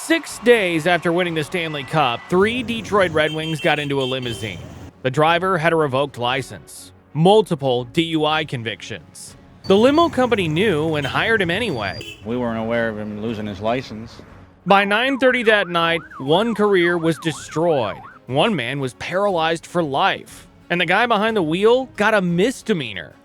6 days after winning the Stanley Cup, 3 Detroit Red Wings got into a limousine. The driver had a revoked license, multiple DUI convictions. The limo company knew and hired him anyway. We weren't aware of him losing his license. By 9:30 that night, one career was destroyed. One man was paralyzed for life, and the guy behind the wheel got a misdemeanor.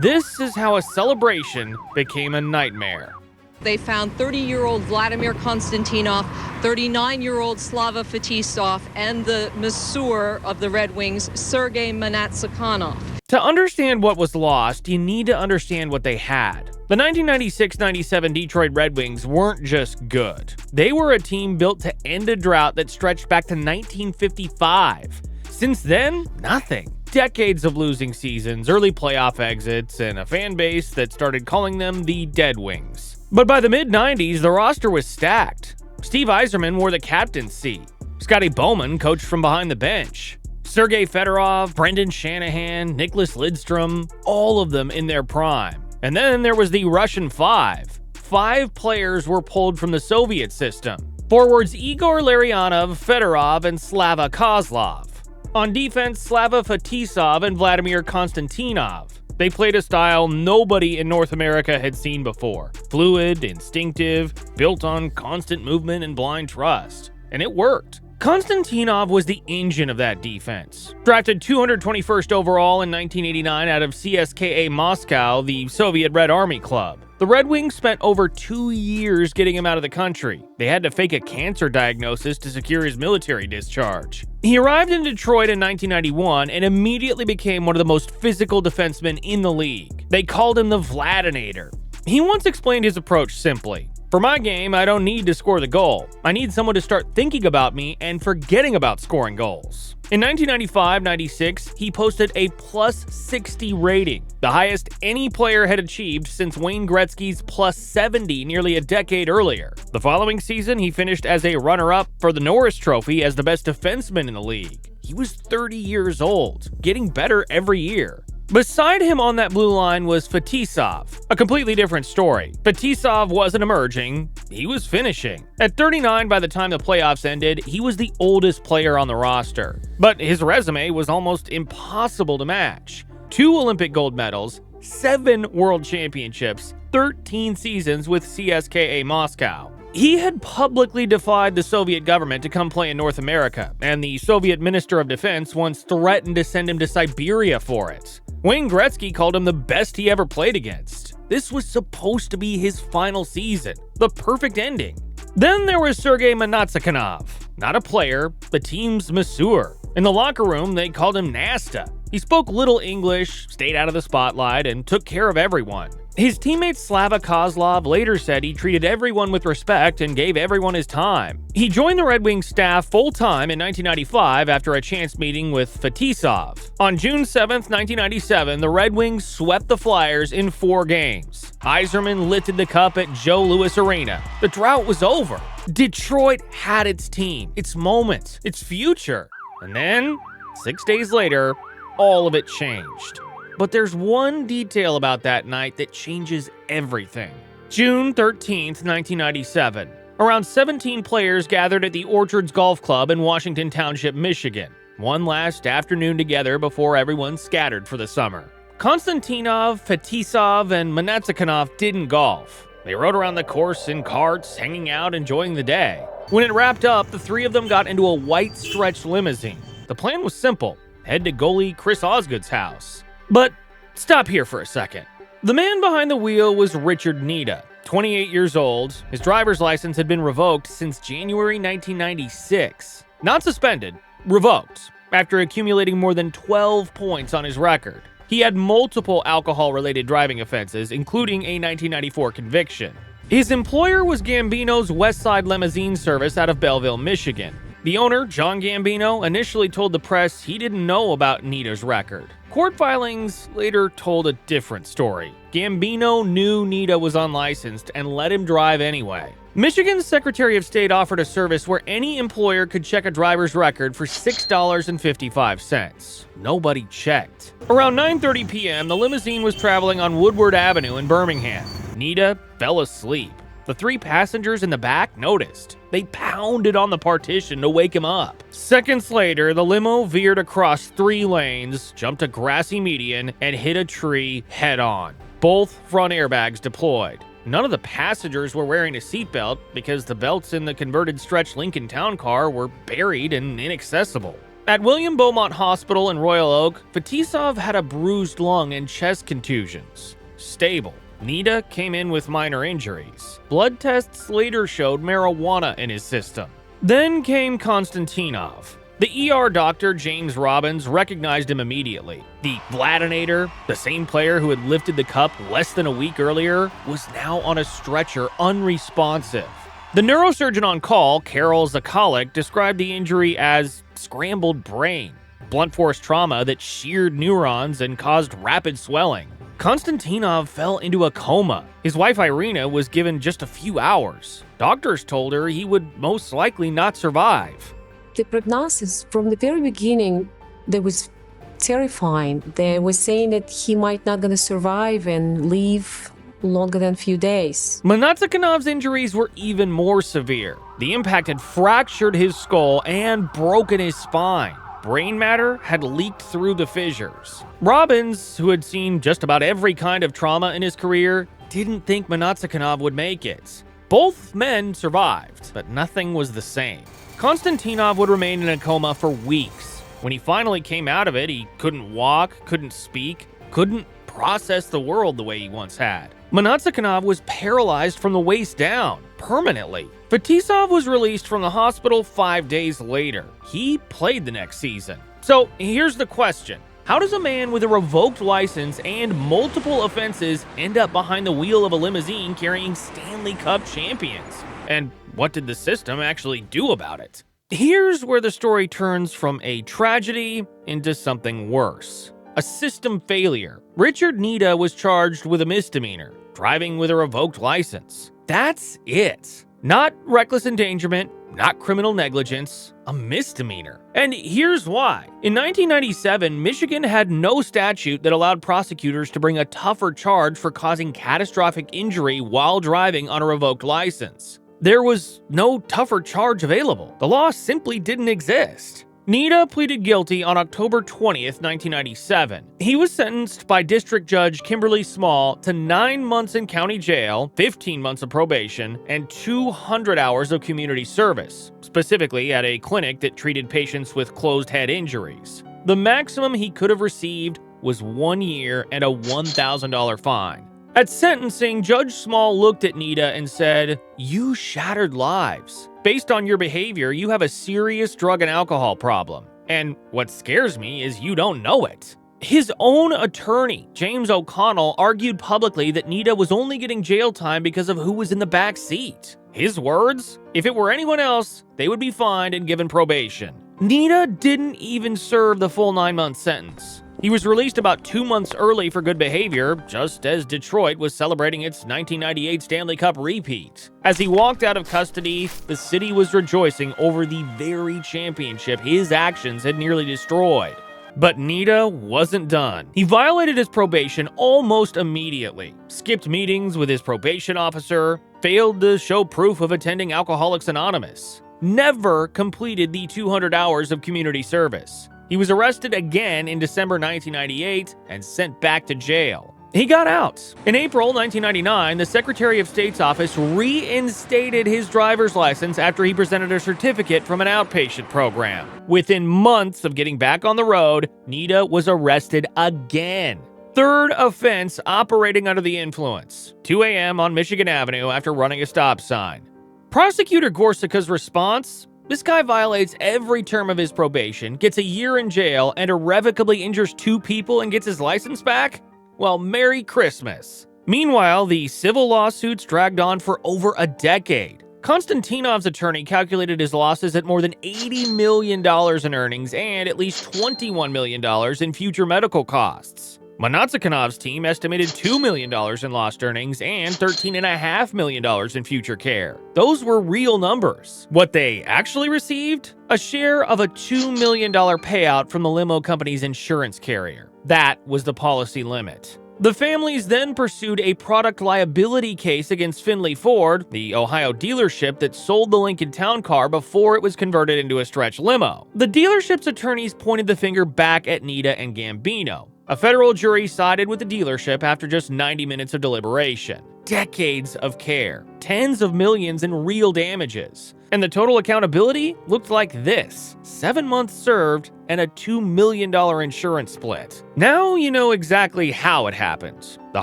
This is how a celebration became a nightmare. They found 30-year-old Vladimir Konstantinov, 39-year-old Slava Fetisov, and the masseur of the Red Wings, Sergei Manatsikanov. To understand what was lost, you need to understand what they had. The 1996-97 Detroit Red Wings weren't just good. They were a team built to end a drought that stretched back to 1955. Since then, nothing. Decades of losing seasons, early playoff exits, and a fan base that started calling them the Dead Wings. But by the mid-90s, the roster was stacked. Steve Yzerman wore the captaincy. Scotty Bowman coached from behind the bench. Sergei Fedorov, Brendan Shanahan, Nicholas Lidstrom, all of them in their prime. And then there was the Russian Five. 5 players were pulled from the Soviet system. Forwards Igor Larionov, Fedorov, and Slava Kozlov. On defense, Slava Fetisov and Vladimir Konstantinov. They played a style nobody in North America had seen before. Fluid, instinctive, built on constant movement and blind trust. And it worked. Konstantinov was the engine of that defense. Drafted 221st overall in 1989 out of CSKA Moscow, the Soviet Red Army club. The Red Wings spent over 2 years getting him out of the country. They had to fake a cancer diagnosis to secure his military discharge. He arrived in Detroit in 1991 and immediately became one of the most physical defensemen in the league. They called him the Vladinator. He once explained his approach simply. For my game, I don't need to score the goal. I need someone to start thinking about me and forgetting about scoring goals. In 1995-96, he posted a plus 60 rating, the highest any player had achieved since Wayne Gretzky's plus 70 nearly a decade earlier. The following season, he finished as a runner-up for the Norris Trophy as the best defenseman in the league. He was 30 years old, getting better every year. Beside him on that blue line was Fetisov, a completely different story. Fetisov wasn't emerging, he was finishing. At 39 by the time the playoffs ended, he was the oldest player on the roster. But his resume was almost impossible to match. 2 Olympic gold medals, 7 world championships, 13 seasons with CSKA Moscow. He had publicly defied the Soviet government to come play in North America, and the Soviet Minister of Defense once threatened to send him to Siberia for it. Wayne Gretzky called him the best he ever played against. This was supposed to be his final season, the perfect ending. Then there was Sergei Manatsikanov, not a player, the team's masseur. In the locker room, they called him Nasta. He spoke little English, stayed out of the spotlight, and took care of everyone. His teammate Slava Kozlov later said he treated everyone with respect and gave everyone his time. He joined the Red Wings staff full-time in 1995 after a chance meeting with Fetisov. On June 7, 1997, the Red Wings swept the Flyers in 4 games. Yzerman lifted the cup at Joe Louis Arena. The drought was over. Detroit had its team, its moment, its future. And then, 6 days later, all of it changed. But there's one detail about that night that changes everything. June 13th, 1997. Around 17 players gathered at the Orchards Golf Club in Washington Township, Michigan. One last afternoon together before everyone scattered for the summer. Konstantinov, Fetisov, and Manatsikanov didn't golf. They rode around the course in carts, hanging out, enjoying the day. When it wrapped up, the 3 of them got into a white stretch limousine. The plan was simple. Head to goalie Chris Osgood's house. But stop here for a second. The man behind the wheel was Richard Nita, 28 years old. His driver's license had been revoked since January 1996. Not suspended, revoked, after accumulating more than 12 points on his record. He had multiple alcohol-related driving offenses, including a 1994 conviction. His employer was Gambino's West Side Limousine Service out of Belleville, Michigan. The owner, John Gambino, initially told the press he didn't know about Nita's record. Court filings later told a different story. Gambino knew Nita was unlicensed and let him drive anyway. Michigan's Secretary of State offered a service where any employer could check a driver's record for $6.55. Nobody checked. Around 9:30 p.m., the limousine was traveling on Woodward Avenue in Birmingham. Nita fell asleep. The 3 passengers in the back noticed. They pounded on the partition to wake him up. Seconds later, the limo veered across 3 lanes, jumped a grassy median, and hit a tree head-on. Both front airbags deployed. None of the passengers were wearing a seatbelt because the belts in the converted stretch Lincoln Town Car were buried and inaccessible. At William Beaumont Hospital in Royal Oak, Fetisov had a bruised lung and chest contusions. Stable. Nida came in with minor injuries. Blood tests later showed marijuana in his system. Then came Konstantinov. The ER doctor, James Robbins, recognized him immediately. The Vladinator, the same player who had lifted the cup less than a week earlier, was now on a stretcher, unresponsive. The neurosurgeon on call, Carol Zakalik, described the injury as scrambled brain, blunt force trauma that sheared neurons and caused rapid swelling. Konstantinov fell into a coma. His wife Irina was given just a few hours. Doctors told her he would most likely not survive. The prognosis from the very beginning, that was terrifying. They were saying that he might not gonna survive and live longer than a few days. Monatsakinov's injuries were even more severe. The impact had fractured his skull and broken his spine. Brain matter had leaked through the fissures. Robbins, who had seen just about every kind of trauma in his career, didn't think Monatsakinov would make it. Both men survived, but nothing was the same. Konstantinov would remain in a coma for weeks. When he finally came out of it, he couldn't walk, couldn't speak, couldn't process the world the way he once had. Monatsakinov was paralyzed from the waist down, permanently. Fetisov was released from the hospital 5 days later. He played the next season. So here's the question. How does a man with a revoked license and multiple offenses end up behind the wheel of a limousine carrying Stanley Cup champions? And what did the system actually do about it? Here's where the story turns from a tragedy into something worse. A system failure. Richard Nida was charged with a misdemeanor, driving with a revoked license. That's it. Not reckless endangerment, not criminal negligence, a misdemeanor. And here's why. In 1997, Michigan had no statute that allowed prosecutors to bring a tougher charge for causing catastrophic injury while driving on a revoked license. There was no tougher charge available. The law simply didn't exist. Nida pleaded guilty on October 20th, 1997. He was sentenced by District Judge Kimberly Small to 9 months in county jail, 15 months of probation, and 200 hours of community service, specifically at a clinic that treated patients with closed head injuries. The maximum he could have received was 1 year and a $1,000 fine. At sentencing, Judge Small looked at Nida and said, "You shattered lives. Based on your behavior, you have a serious drug and alcohol problem. And what scares me is you don't know it." His own attorney, James O'Connell, argued publicly that Nida was only getting jail time because of who was in the back seat. His words? If it were anyone else, they would be fined and given probation. Nida didn't even serve the full 9-month sentence. He was released about 2 months early for good behavior, just as Detroit was celebrating its 1998 Stanley Cup repeat. As he walked out of custody, the city was rejoicing over the very championship his actions had nearly destroyed. But Nida wasn't done. He violated his probation almost immediately, skipped meetings with his probation officer, failed to show proof of attending Alcoholics Anonymous, never completed the 200 hours of community service. He was arrested again in December 1998 and sent back to jail. He got out. In April 1999, the Secretary of State's office reinstated his driver's license after he presented a certificate from an outpatient program. Within months of getting back on the road, Nida was arrested again. Third offense, operating under the influence. 2 a.m. on Michigan Avenue after running a stop sign. Prosecutor Gorsuch's response? This guy violates every term of his probation, gets a year in jail, and irrevocably injures 2 people and gets his license back? Well, Merry Christmas. Meanwhile, the civil lawsuits dragged on for over a decade. Konstantinov's attorney calculated his losses at more than $80 million in earnings and at least $21 million in future medical costs. Monatsakinov's team estimated $2 million in lost earnings and $13.5 million in future care. Those were real numbers. What they actually received? A share of a $2 million payout from the limo company's insurance carrier. That was the policy limit. The families then pursued a product liability case against Findlay Ford, the Ohio dealership that sold the Lincoln Town Car before it was converted into a stretch limo. The dealership's attorneys pointed the finger back at Nita and Gambino. A federal jury sided with the dealership after just 90 minutes of deliberation. Decades of care, tens of millions in real damages. And the total accountability looked like this: 7 months served and a $2 million insurance split. Now you know exactly how it happened. The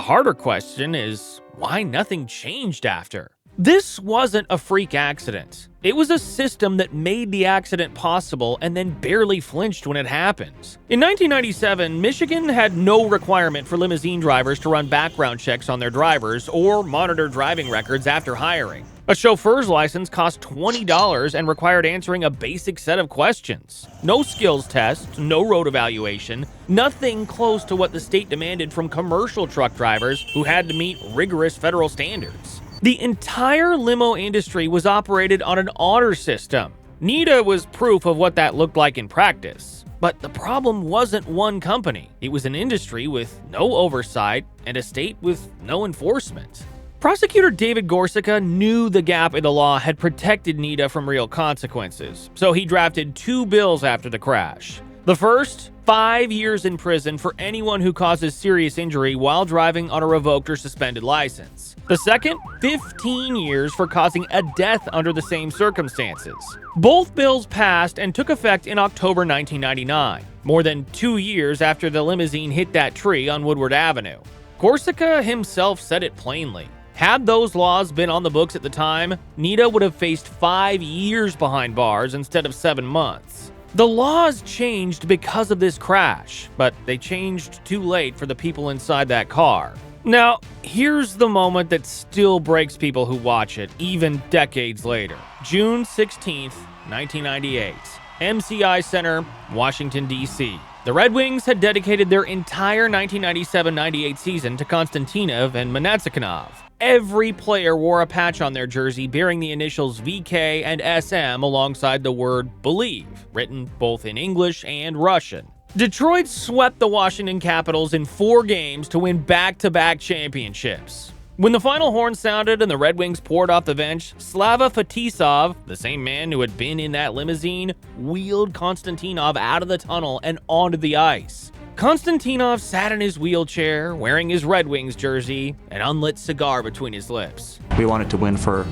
harder question is why nothing changed after. This wasn't a freak accident. It was a system that made the accident possible and then barely flinched when it happened. In 1997, Michigan had no requirement for limousine drivers to run background checks on their drivers or monitor driving records after hiring. A chauffeur's license cost $20 and required answering a basic set of questions. No skills test, no road evaluation, nothing close to what the state demanded from commercial truck drivers who had to meet rigorous federal standards. The entire limo industry was operated on an honor system. Nita was proof of what that looked like in practice. But the problem wasn't one company. It was an industry with no oversight and a state with no enforcement. Prosecutor David Gorsica knew the gap in the law had protected Nita from real consequences, so he drafted 2 bills after the crash. The first, 5 years in prison for anyone who causes serious injury while driving on a revoked or suspended license. The second, 15 years for causing a death under the same circumstances. Both bills passed and took effect in October 1999, more than 2 years after the limousine hit that tree on Woodward Avenue. Gorsica himself said it plainly. Had those laws been on the books at the time, Nita would have faced 5 years behind bars instead of 7 months. The laws changed because of this crash, but they changed too late for the people inside that car. Now, here's the moment that still breaks people who watch it, even decades later. June 16th, 1998. MCI Center, Washington, D.C. The Red Wings had dedicated their entire 1997-98 season to Konstantinov and Konstantinov. Every player wore a patch on their jersey bearing the initials VK and SM alongside the word "Believe," written both in English and Russian. Detroit swept the Washington Capitals in 4 games to win back-to-back championships. When the final horn sounded and the Red Wings poured off the bench, Slava Fetisov, the same man who had been in that limousine, wheeled Konstantinov out of the tunnel and onto the ice. Konstantinov sat in his wheelchair, wearing his Red Wings jersey, an unlit cigar between his lips. We wanted to win for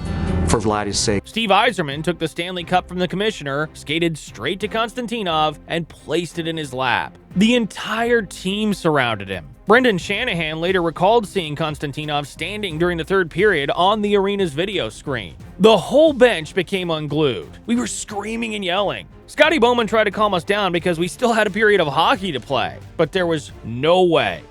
Vladdy's sake. Steve Yzerman took the Stanley Cup from the commissioner, skated straight to Konstantinov, and placed it in his lap. The entire team surrounded him. Brendan Shanahan later recalled seeing Konstantinov standing during the third period on the arena's video screen. The whole bench became unglued. We were screaming and yelling. Scotty Bowman tried to calm us down because we still had a period of hockey to play, but there was no way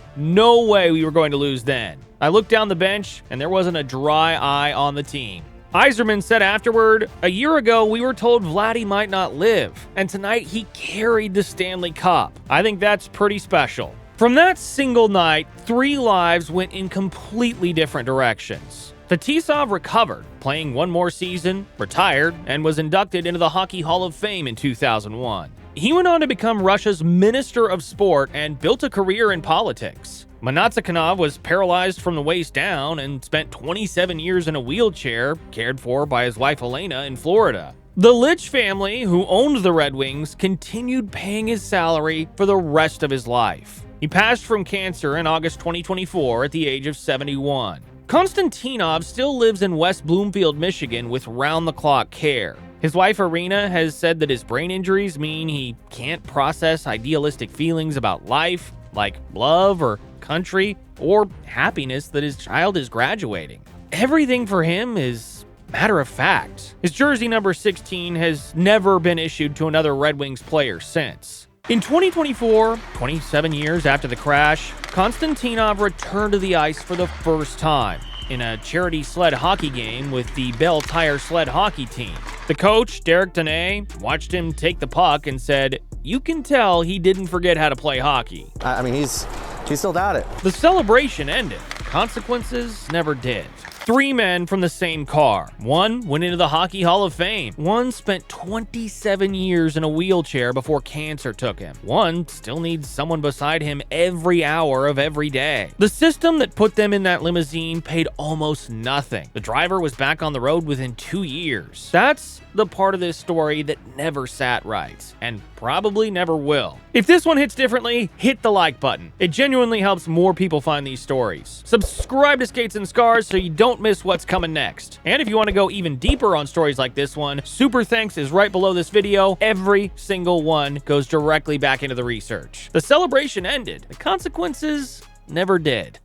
we were going to lose then. I looked down the bench and there wasn't a dry eye on the team. Yzerman said afterward, "A year ago we were told Vladdy might not live, and tonight he carried the Stanley Cup. I think that's pretty special." From that single night, 3 lives went in completely different directions. Fetisov recovered, playing 1 more season, retired, and was inducted into the Hockey Hall of Fame in 2001. He went on to become Russia's Minister of Sport and built a career in politics. Konstantinov was paralyzed from the waist down and spent 27 years in a wheelchair, cared for by his wife Elena in Florida. The Litch family, who owned the Red Wings, continued paying his salary for the rest of his life. He passed from cancer in August 2024 at the age of 71. Konstantinov still lives in West Bloomfield, Michigan with round-the-clock care. His wife Irina has said that his brain injuries mean he can't process idealistic feelings about life, like love or country, or happiness that his child is graduating. Everything for him is matter of fact. His jersey number 16 has never been issued to another Red Wings player since. In 2024, 27 years after the crash, Konstantinov returned to the ice for the first time in a charity sled hockey game with the Bell Tire sled hockey team. The coach, Derek Dene, watched him take the puck and said, "You can tell he didn't forget how to play hockey." I mean, he's still got it. The celebration ended. Consequences never did. 3 men from the same car. One went into the Hockey Hall of Fame. One spent 27 years in a wheelchair before cancer took him. One still needs someone beside him every hour of every day. The system that put them in that limousine paid almost nothing. The driver was back on the road within 2 years. That's the part of this story that never sat right, and probably never will. If this one hits differently, hit the like button. It genuinely helps more people find these stories. Subscribe to Skates and Scars so you don't miss what's coming next. And if you want to go even deeper on stories like this one, super thanks is right below this video. Every single one goes directly back into the research. The celebration ended. The consequences never did.